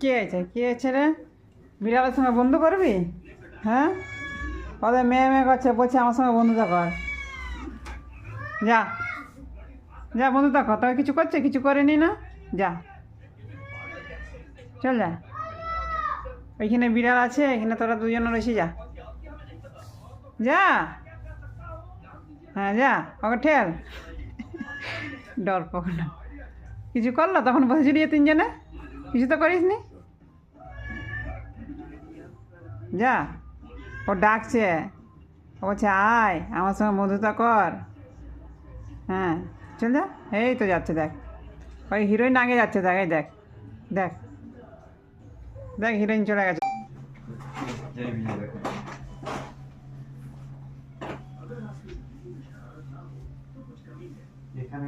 কে আছে কে আছে রে? বিড়ালের সঙ্গে বন্ধু করবি? হ্যাঁ, ওদের মেয়ে মেয়ে করছে, বলছে আমার সঙ্গে বন্ধুতা কর। যা যা বন্ধুতা কর। তবে কিছু করছে? কিছু করেনি না? যা, চল যা। ওইখানে বিড়াল আছে, এখানে তোরা দুজন রয়েছে, যা যা। হ্যাঁ যা, ওকে ঠেল। ডর পকনা কিছু করলো তখন বসে দিয়ে তিনজনে, কিছু তো করিস নি। যা, ও ডাকছে, ও বলছে আয় আমার সঙ্গে বন্ধুতা কর। হ্যাঁ চল যা। এই তো যাচ্ছে, দেখ ওই হিরোইন আগে যাচ্ছে, দেখ এই দেখ, দেখ দেখ হিরোইন চলে গেছে। এখানে